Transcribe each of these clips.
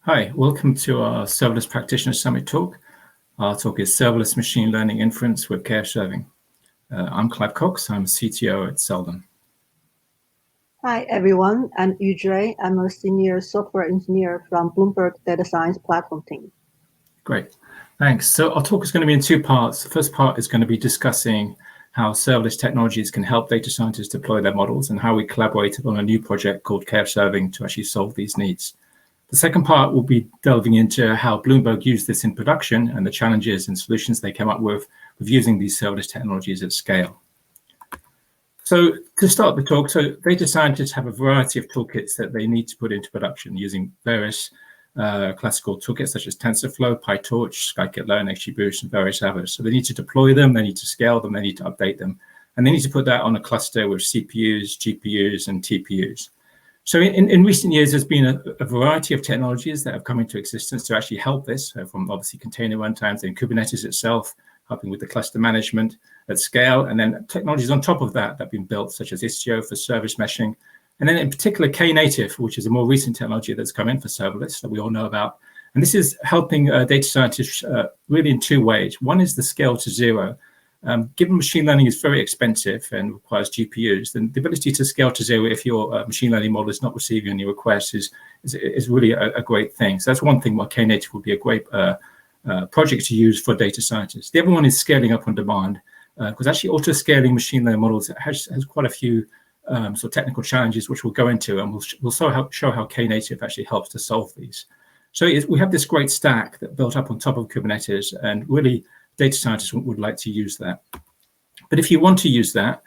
Hi, welcome to our Serverless Practitioner Summit talk. Our talk is Serverless Machine Learning Inference with KFServing. I'm Clive Cox, I'm CTO at Seldon. Hi, everyone. I'm Yuzhui. I'm a senior software engineer from Bloomberg Data Science Platform team. Great, thanks. So our talk is going to be in two parts. The first part is going to be discussing how serverless technologies can help data scientists deploy their models and how we collaborated on a new project called KFServing to actually solve these needs. The second part will be delving into how Bloomberg used this in production and the challenges and solutions they came up with using these serverless technologies at scale. So to start the talk, data scientists have a variety of toolkits that they need to put into production using various classical toolkits such as TensorFlow, PyTorch, scikit-learn, XGBoost, and various others. So they need to deploy them, they need to scale them, they need to update them, and they need to put that on a cluster with CPUs, GPUs, and TPUs. So in recent years, there's been a variety of technologies that have come into existence to actually help this, from obviously container runtimes and Kubernetes itself, helping with the cluster management at scale, and then technologies on top of that have been built, such as Istio for service meshing, and then in particular KNative, which is a more recent technology that's come in for serverless that we all know about. And this is helping data scientists really in two ways. One is the scale to zero. Given machine learning is very expensive and requires GPUs, then the ability to scale to zero if your machine learning model is not receiving any requests is really a great thing. So that's one thing why KNative would be a great project to use for data scientists. The other one is scaling up on demand, because actually auto-scaling machine learning models has quite a few sort of technical challenges, which we'll go into, and we'll show how KNative actually helps to solve these. So we have this great stack that built up on top of Kubernetes, and really data scientists would like to use that. But if you want to use that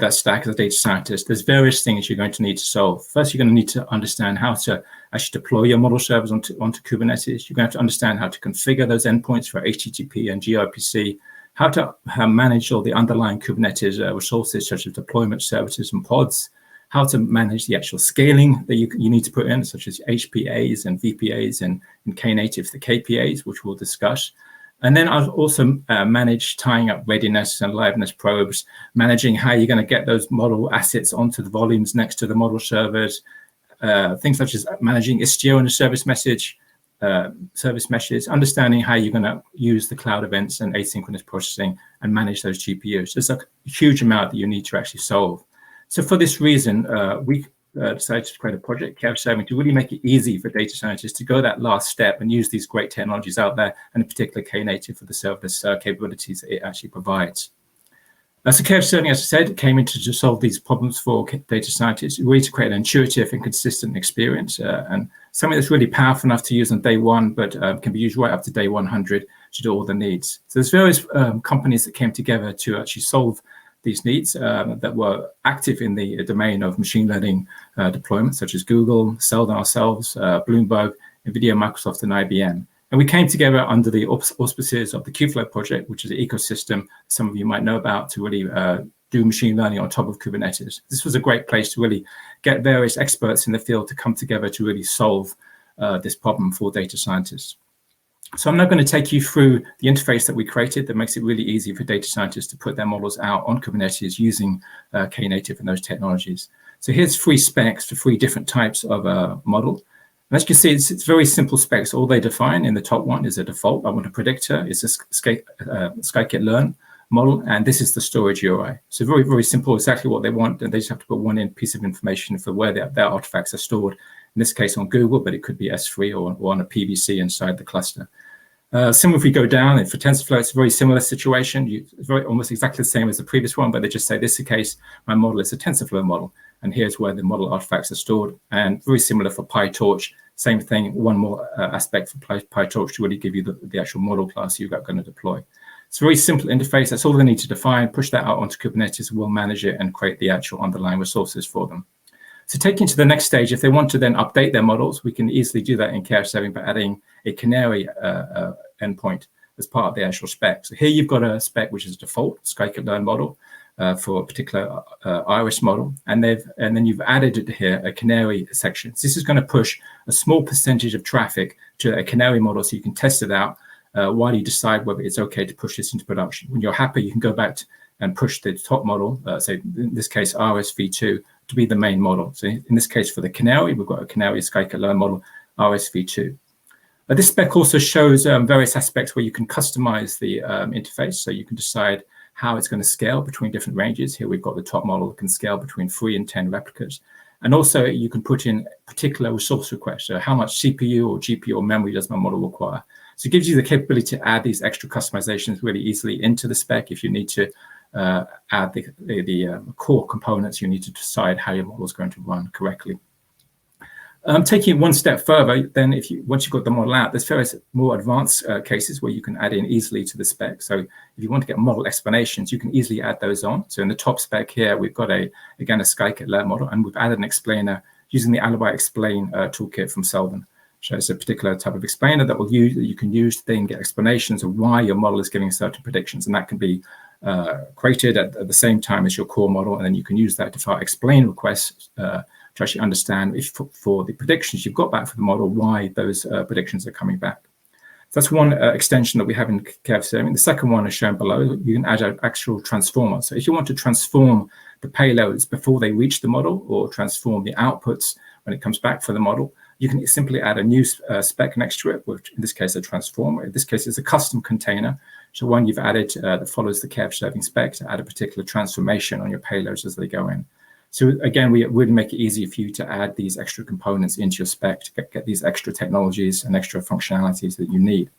stack as a data scientist, there's various things you're going to need to solve. First, you're going to need to understand how to actually deploy your model servers onto Kubernetes. You're going to have to understand how to configure those endpoints for HTTP and gRPC, how to manage all the underlying Kubernetes resources, such as deployment services and pods, how to manage the actual scaling that you need to put in, such as HPAs and VPAs, and in KNative, the KPAs, which we'll discuss. And then I'll also manage tying up readiness and liveness probes, managing how you're going to get those model assets onto the volumes next to the model servers, things such as managing Istio and the service meshes, understanding how you're going to use the cloud events and asynchronous processing and manage those GPUs. There's a huge amount that you need to actually solve. So for this reason, we decided to create a project, KFServing, to really make it easy for data scientists to go that last step and use these great technologies out there, and in particular KNative for the serverless capabilities that it actually provides. So KFServing, as I said, came in to solve these problems for data scientists, really to create an intuitive and consistent experience, and something that's really powerful enough to use on day one, but can be used right up to day 100 to do all the needs. So there's various companies that came together to actually solve these needs that were active in the domain of machine learning deployment, such as Google, Seldon ourselves, Bloomberg, NVIDIA, Microsoft, and IBM. And we came together under the auspices of the Kubeflow project, which is an ecosystem some of you might know about, to really do machine learning on top of Kubernetes. This was a great place to really get various experts in the field to come together to really solve this problem for data scientists. So I'm now going to take you through the interface that we created that makes it really easy for data scientists to put their models out on Kubernetes using KNative and those technologies. So here's 3 specs for 3 different types of model. And as you can see, it's very simple specs. All they define in the top one is a default. I want a predictor. It's a scikit-learn model, and this is the storage URI. So very, very simple, exactly what they want, and they just have to put one piece of information for where their artifacts are stored. In this case on Google, but it could be S3 or on a PVC inside the cluster. Similar if we go down, and for TensorFlow, it's a very similar situation. It's almost exactly the same as the previous one, but they just say, this is the case, my model is a TensorFlow model, and here's where the model artifacts are stored. And very similar for PyTorch, same thing, one more aspect for PyTorch to really give you the actual model class you're going to deploy. It's a very simple interface. That's all they need to define, push that out onto Kubernetes, we'll manage it and create the actual underlying resources for them. So taking to the next stage, if they want to then update their models, we can easily do that in KFServing by adding a canary endpoint as part of the actual spec. So here you've got a spec which is a default scikit-learn model for a particular iris model, and then you've added here a canary section. So this is going to push a small percentage of traffic to a canary model so you can test it out while you decide whether it's okay to push this into production. When you're happy, you can go back and push the top model, say in this case RSV2, to be the main model. So in this case for the canary, we've got a canary scikit-learn model RSV2. This spec also shows various aspects where you can customize the interface. So you can decide how it's going to scale between different ranges. Here we've got the top model that can scale between 3 and 10 replicas. And also you can put in particular resource requests. So how much CPU or GPU or memory does my model require? So it gives you the capability to add these extra customizations really easily into the spec. If you need to add the core components, you need to decide how your model is going to run correctly. Taking it one step further, then once you've got the model out, there's various more advanced cases where you can add in easily to the spec. So if you want to get model explanations, you can easily add those on. So in the top spec here, we've got again a Skycat layer model, and we've added an explainer using the Alibi Explain toolkit from Seldon. So it's a particular type of explainer that you can use to then get explanations of why your model is giving certain predictions, and that can be created at the same time as your core model, and then you can use that to file explain requests to actually understand if for the predictions you've got back for the model, why those predictions are coming back. So that's one extension that we have in KFServing. The second one is shown below. You can add an actual transformer. So if you want to transform the payloads before they reach the model, or transform the outputs when it comes back for the model, you can simply add a new spec next to it, which in this case a transformer. In this case, it's a custom container. So one you've added that follows the KFServing spec to add a particular transformation on your payloads as they go in. So again, we really make it easy for you to add these extra components into your spec to get these extra technologies and extra functionalities that you need.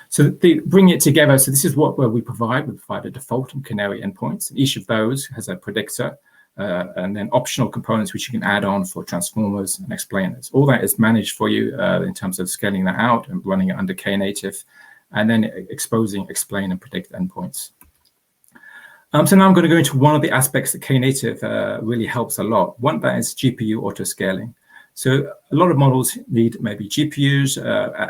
So they bring it together. So this is where we provide. We provide a default and canary endpoints. Each of those has a predictor and then optional components which you can add on for transformers and explainers. All that is managed for you in terms of scaling that out and running it under KNative, and then exposing explain and predict endpoints. So now I'm going to go into one of the aspects that KNative really helps a lot. One that is GPU auto-scaling. So a lot of models need maybe GPUs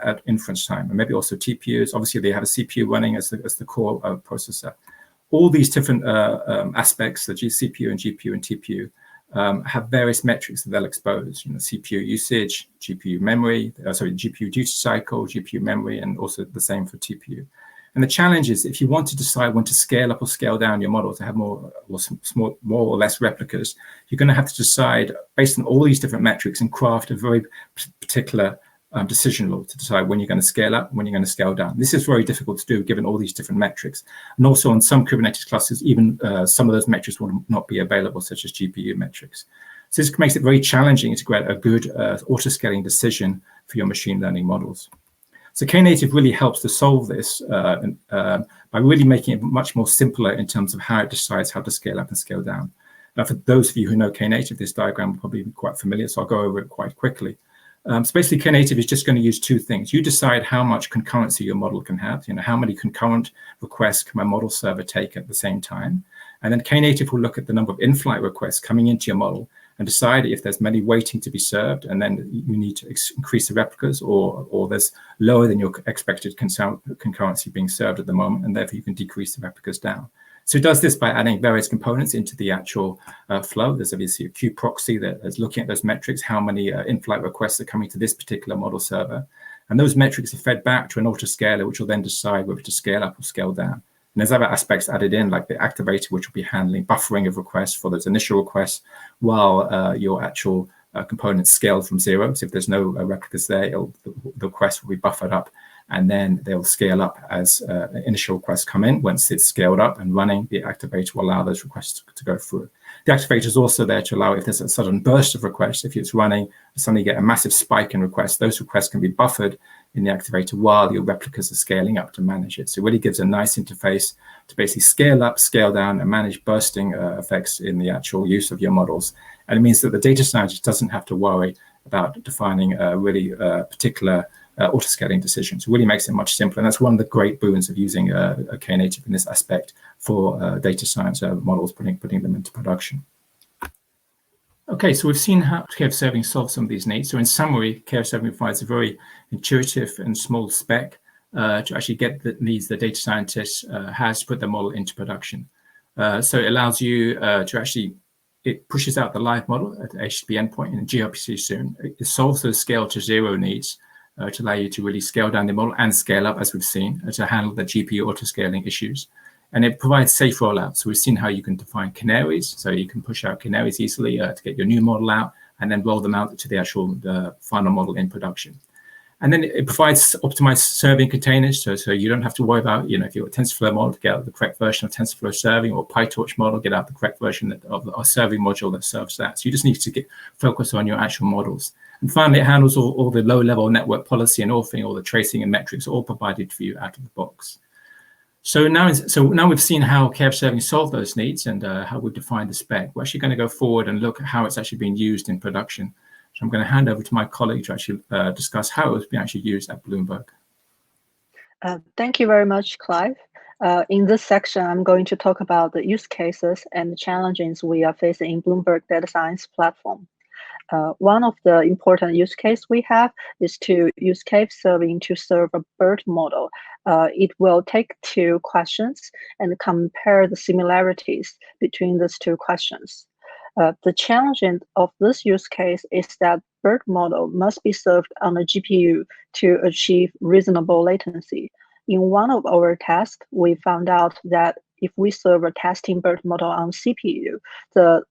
at inference time, and maybe also TPUs. Obviously, they have a CPU running as the core processor. All these different aspects, the CPU and GPU and TPU, have various metrics that they'll expose. CPU usage, GPU memory, GPU duty cycle, GPU memory, and also the same for TPU. And the challenge is, if you want to decide when to scale up or scale down your model to have more or less replicas, you're going to have to decide based on all these different metrics and craft a very particular decision law to decide when you're going to scale up, when you're going to scale down. This is very difficult to do given all these different metrics. And also on some Kubernetes clusters, even some of those metrics will not be available, such as GPU metrics. So this makes it very challenging to get a good auto-scaling decision for your machine learning models. So KNative really helps to solve this by really making it much more simpler in terms of how it decides how to scale up and scale down. Now, for those of you who know KNative, this diagram will probably be quite familiar, so I'll go over it quite quickly. So basically, KNative is just going to use two things. You decide how much concurrency your model can have. How many concurrent requests can my model server take at the same time? And then KNative will look at the number of in-flight requests coming into your model and decide if there's many waiting to be served, and then you need to increase the replicas, or there's lower than your expected concurrency being served at the moment, and therefore you can decrease the replicas down. So it does this by adding various components into the actual flow. There's obviously a queue proxy that is looking at those metrics, how many in-flight requests are coming to this particular model server. And those metrics are fed back to an autoscaler, which will then decide whether to scale up or scale down. And there's other aspects added in, like the activator, which will be handling buffering of requests for those initial requests, while your actual components scale from 0. So if there's no replicas there, the request will be buffered up, and then they'll scale up as initial requests come in. Once it's scaled up and running, the activator will allow those requests to go through. The activator is also there to allow, if there's a sudden burst of requests, if it's running, suddenly get a massive spike in requests, those requests can be buffered in the activator while your replicas are scaling up to manage it. So it really gives a nice interface to basically scale up, scale down, and manage bursting effects in the actual use of your models. And it means that the data scientist doesn't have to worry about defining a really particular auto-scaling decisions. It really makes it much simpler. And that's one of the great boons of using a KNative in this aspect for data science models, putting them into production. Okay, so we've seen how KFServing solves some of these needs. So in summary, KFServing provides a very intuitive and small spec to actually get the needs the data scientist has to put the model into production. So it allows you to actually, it pushes out the live model at the HTTP endpoint in gRPC soon. It solves those scale to 0 needs to allow you to really scale down the model and scale up, as we've seen, to handle the GPU auto-scaling issues. And it provides safe rollout. So we've seen how you can define canaries. So you can push out canaries easily to get your new model out and then roll them out to the actual final model in production. And then it provides optimized serving containers, so you don't have to worry about, if you're a TensorFlow model, to get out the correct version of TensorFlow serving, or PyTorch model, get out the correct version of our serving module that serves that. So you just need to focus on your actual models. And finally, it handles all the low-level network policy and authoring, all the tracing and metrics, all provided for you out of the box. So now we've seen how KFServing solved those needs and how we've defined the spec. We're actually going to go forward and look at how it's actually being used in production. So I'm going to hand over to my colleague to actually discuss how it was being actually used at Bloomberg. Thank you very much, Clive. In this section, I'm going to talk about the use cases and the challenges we are facing in Bloomberg Data Science platform. One of the important use case we have is to use KFServing to serve a BERT model. It will take two questions and compare the similarities between these two questions. The challenge of this use case is that BERT model must be served on a GPU to achieve reasonable latency. In one of our tests, we found out that if we serve a testing BERT model on CPU, the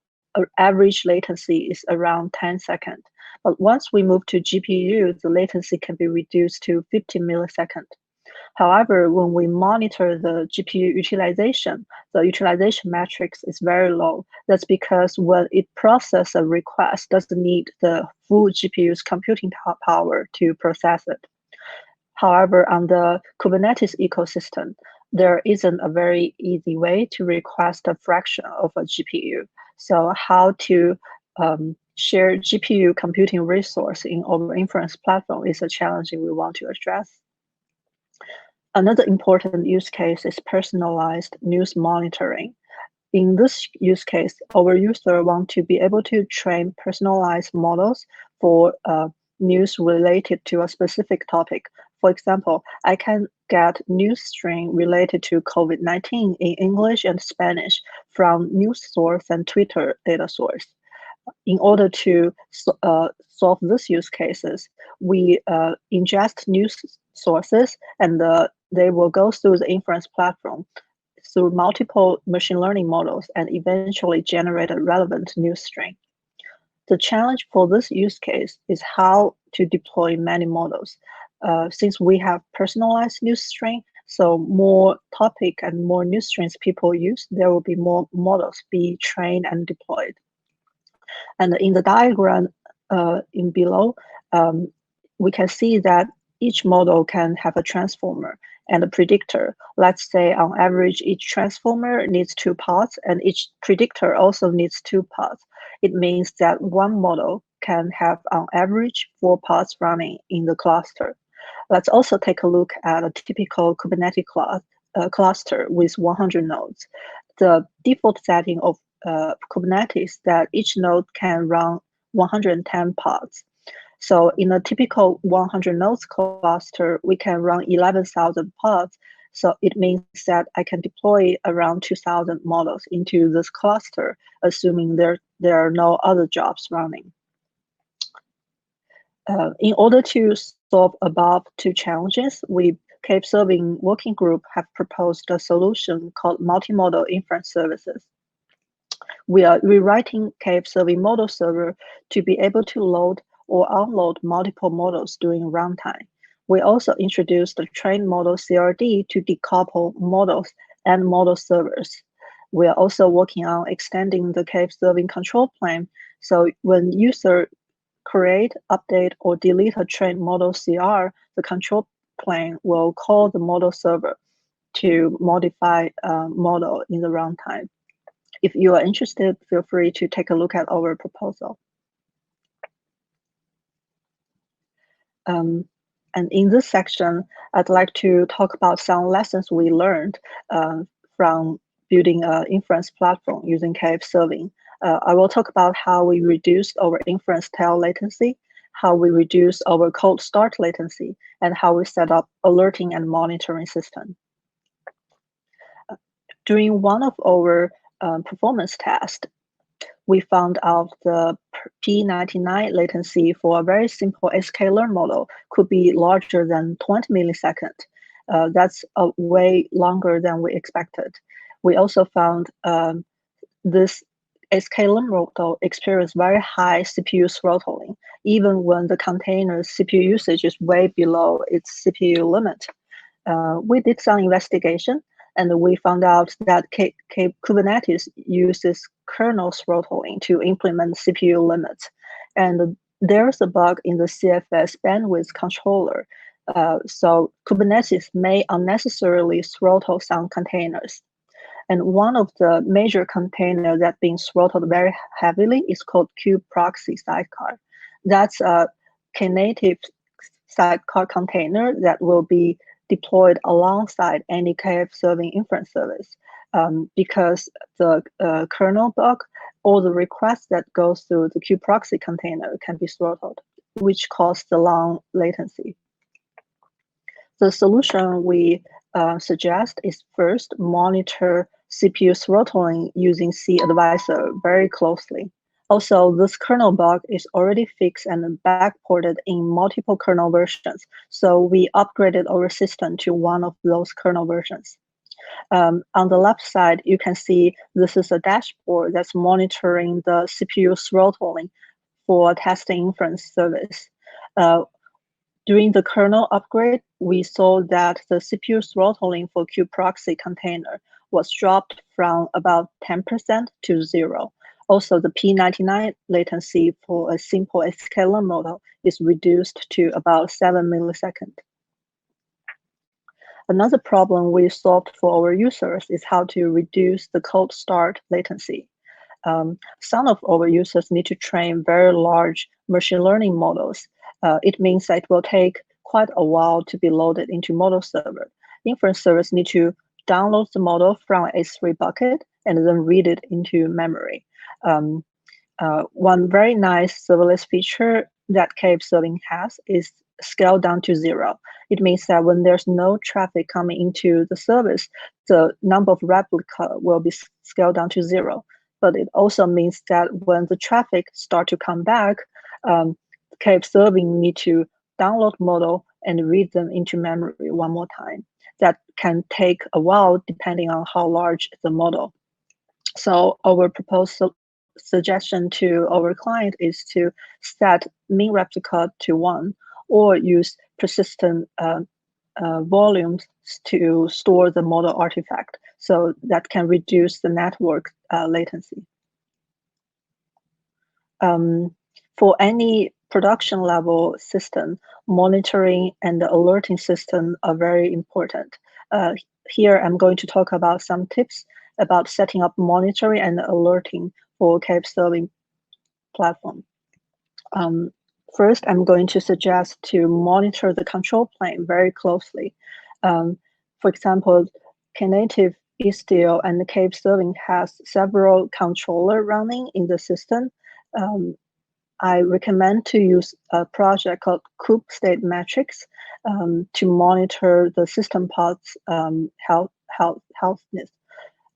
average latency is around 10 seconds. But once we move to GPU, the latency can be reduced to 50 milliseconds. However, when we monitor the GPU utilization, the utilization matrix is very low. That's because when it processes a request, doesn't need the full GPU's computing power to process it. However, on the Kubernetes ecosystem, there isn't a very easy way to request a fraction of a GPU. So how to share GPU computing resource in our inference platform is a challenge we want to address. Another important use case is personalized news monitoring. In this use case, our user want to be able to train personalized models for news related to a specific topic. For example, I can get news string related to COVID-19 in English and Spanish from news source and Twitter data source. In order to solve these use cases, we ingest news sources and they will go through the inference platform through multiple machine learning models and eventually generate a relevant news string. The challenge for this use case is how to deploy many models. Since we have personalized news string, so more topic and more news strings people use, there will be more models be trained and deployed. And in the diagram in below, we can see that each model can have a transformer and a predictor. Let's say on average, each transformer needs 2 pods and each predictor also needs 2 pods. It means that one model can have on average 4 pods running in the cluster. Let's also take a look at a typical Kubernetes cluster with 100 nodes. The default setting of Kubernetes is that each node can run 110 pods. So in a typical 100 nodes cluster, we can run 11,000 pods. So it means that I can deploy around 2,000 models into this cluster, assuming there are no other jobs running. In order to solve above two challenges, KFServing working group have proposed a solution called multimodal inference services. We are rewriting KFServing model server to be able to load or unload multiple models during runtime. We also introduced the train model CRD to decouple models and model servers. We are also working on extending the KFServing control plane. So when user create, update, or delete a trained model CR, the control plane will call the model server to modify a model in the runtime. If you are interested, feel free to take a look at our proposal. And in this section, I'd like to talk about some lessons we learned from building an inference platform using KFServing. I will talk about how we reduced our inference tail latency, how we reduce our cold start latency, and how we set up alerting and monitoring system. During one of our performance tests, we found out the P99 latency for a very simple sklearn model could be larger than 20 milliseconds. That's way longer than we expected. We also found this sklearn model experience very high CPU throttling, even when the container's CPU usage is way below its CPU limit. We did some investigation, and we found out that Kubernetes uses kernel throttling to implement CPU limits. And there's a bug in the CFS bandwidth controller. So Kubernetes may unnecessarily throttle some containers. And one of the major containers that's being throttled very heavily is called kubeproxy sidecar. That's a KNative sidecar container that will be deployed alongside any KFServing inference service. Because the kernel bug or the request that goes through the kubeproxy container can be throttled, which causes the long latency. The solution we suggest is first monitor CPU throttling using cAdvisor very closely. Also, this kernel bug is already fixed and backported in multiple kernel versions, so we upgraded our system to one of those kernel versions. On the left side, you can see this is a dashboard that's monitoring the CPU throttling for testing inference service. During the kernel upgrade, we saw that the CPU throttling for kubeproxy container was dropped from about 10% to 0. Also, the P99 latency for a simple sklearn model is reduced to about 7 milliseconds. Another problem we solved for our users is how to reduce the cold start latency. Some of our users need to train very large machine learning models. It means that it will take quite a while to be loaded into model server. Inference servers need to download the model from S3 bucket and then read it into memory. One very nice serverless feature that KFServing has is scale down to 0. It means that when there's no traffic coming into the service, the number of replica will be scaled down to 0. But it also means that when the traffic start to come back, KFServing need to download model and read them into memory one more time. That can take a while depending on how large the model. So our proposed suggestion to our client is to set min replica to 1 or use persistent volumes to store the model artifact. So that can reduce the network latency. For any production level system, monitoring and the alerting system are very important. Here, I'm going to talk about some tips about setting up monitoring and alerting for KFServing platform. First, I'm going to suggest to monitor the control plane very closely. For example, KNative, Istio, and the KFServing has several controllers running in the system. I recommend to use a project called kube state metrics to monitor the system pod's healthiness.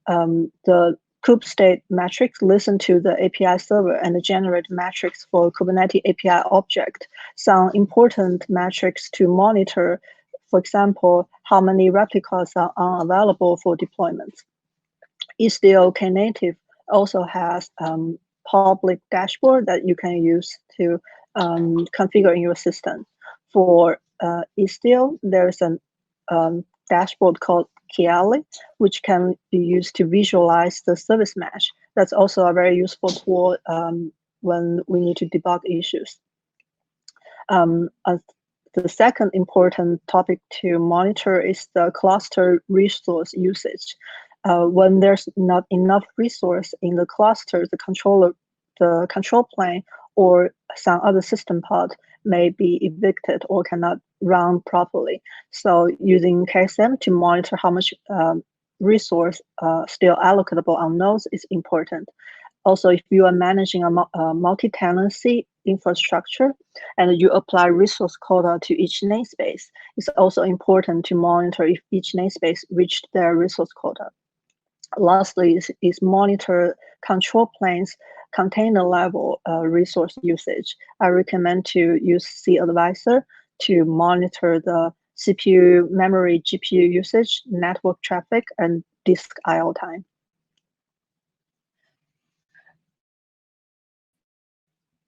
The kube state metrics listen to the API server and generate metrics for Kubernetes API object. Some important metrics to monitor, for example, how many replicas are unavailable for deployment. Istio KNative also has public dashboard that you can use to configure in your system. For Istio, there's a dashboard called Kiali, which can be used to visualize the service mesh. That's also a very useful tool when we need to debug issues. The second important topic to monitor is the cluster resource usage. When there's not enough resource in the cluster, the control plane or some other system pod may be evicted or cannot run properly. So using KSM to monitor how much resource still allocable on nodes is important. Also, if you are managing a multi-tenancy infrastructure and you apply resource quota to each namespace, it's also important to monitor if each namespace reached their resource quota. Lastly is monitor control planes container level resource usage. I recommend to use cAdvisor to monitor the CPU, memory, GPU usage, network traffic, and disk I/O time.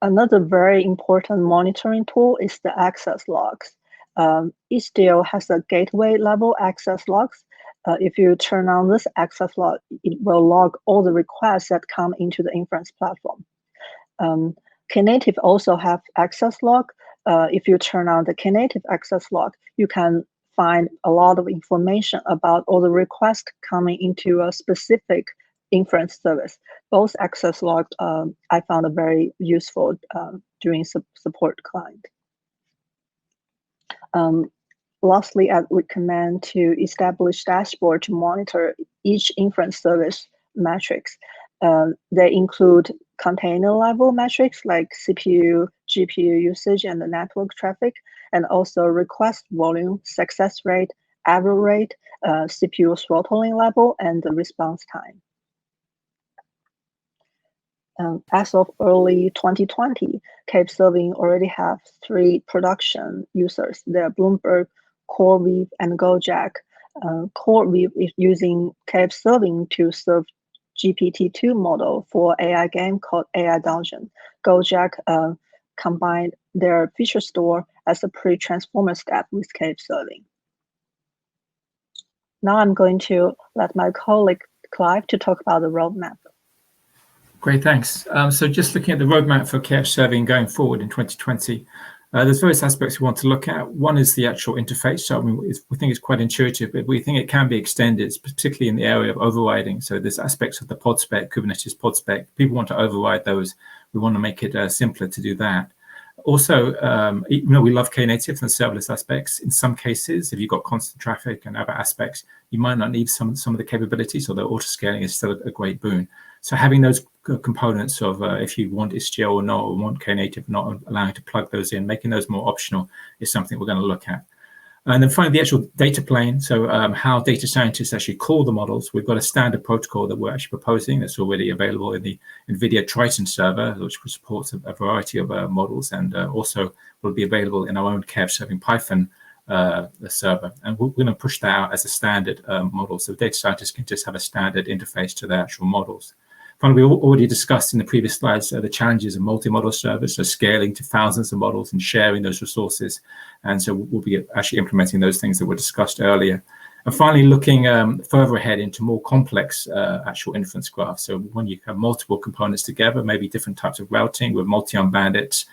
Another very important monitoring tool is the access logs. Each deal has a gateway level access logs. If you turn on this access log, it will log all the requests that come into the Inference platform. KNative also have access log. If you turn on the KNative access log, you can find a lot of information about all the requests coming into a specific Inference service. Both access log I found very useful during support client. Lastly, I recommend to establish dashboard to monitor each Inference service metrics. They include container level metrics like CPU, GPU usage, and the network traffic, and also request volume, success rate, error rate, CPU throttling level, and the response time. As of early 2020, KFServing already have 3 production users. They're Bloomberg, CoreWeave, and Gojek. CoreWeave is using KFServing to serve GPT-2 model for AI game called AI Dungeon. Gojek combined their feature store as a pre-transformer step with KFServing. Now I'm going to let my colleague Clive to talk about the roadmap. Great, thanks. So just looking at the roadmap for KFServing going forward in 2020, there's various aspects we want to look at. One is the actual interface. So I mean, we think it's quite intuitive, but we think it can be extended, particularly in the area of overriding. So there's aspects of the pod spec, Kubernetes pod spec. People want to override those. We want to make it simpler to do that. Also, we love KNative and serverless aspects. In some cases, if you've got constant traffic and other aspects, you might not need some of the capabilities, although auto-scaling is still a great boon. So having those components of if you want Istio or not, or want KNative, not allowing to plug those in, making those more optional is something we're going to look at. And then finally, the actual data plane. So how data scientists actually call the models. We've got a standard protocol that we're actually proposing that's already available in the NVIDIA Triton server, which supports a variety of models, and also will be available in our own KFServing Python server. And we're going to push that out as a standard model. So data scientists can just have a standard interface to the actual models. Finally, we already discussed in the previous slides the challenges of multi-model servers, so scaling to thousands of models and sharing those resources. And so we'll be actually implementing those things that were discussed earlier. And finally, looking further ahead into more complex actual inference graphs. So when you have multiple components together, maybe different types of routing with multi-arm bandits,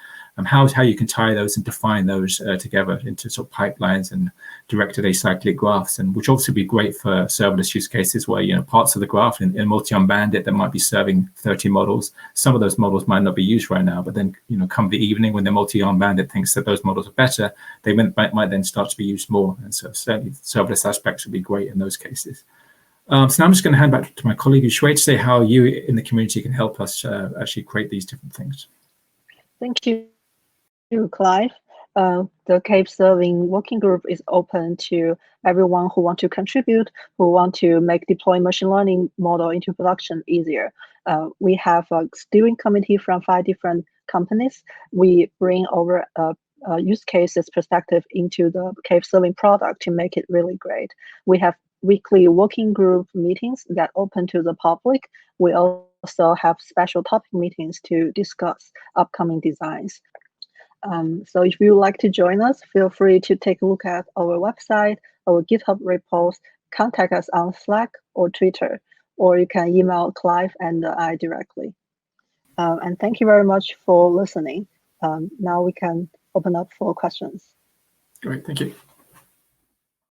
how you can tie those and define those together into sort of pipelines and directed acyclic graphs, and which also be great for serverless use cases where parts of the graph in multi-arm bandit that might be serving 30 models. Some of those models might not be used right now, but then come the evening when the multi-arm bandit thinks that those models are better, they might then start to be used more. And so certainly serverless aspects would be great in those cases. So now I'm just going to hand back to my colleague Yuzhui to say how you in the community can help us actually create these different things. Thank you, Clive. The KFServing working group is open to everyone who want to contribute, who want to make deploying machine learning model into production easier. We have a steering committee from 5 different companies. We bring over use cases perspective into the KFServing product to make it really great. We have weekly working group meetings that open to the public. We also have special topic meetings to discuss upcoming designs. So if you would like to join us, feel free to take a look at our website, our GitHub repos, contact us on Slack or Twitter, or you can email Clive and I directly. And thank you very much for listening. Now we can open up for questions. Great, thank you.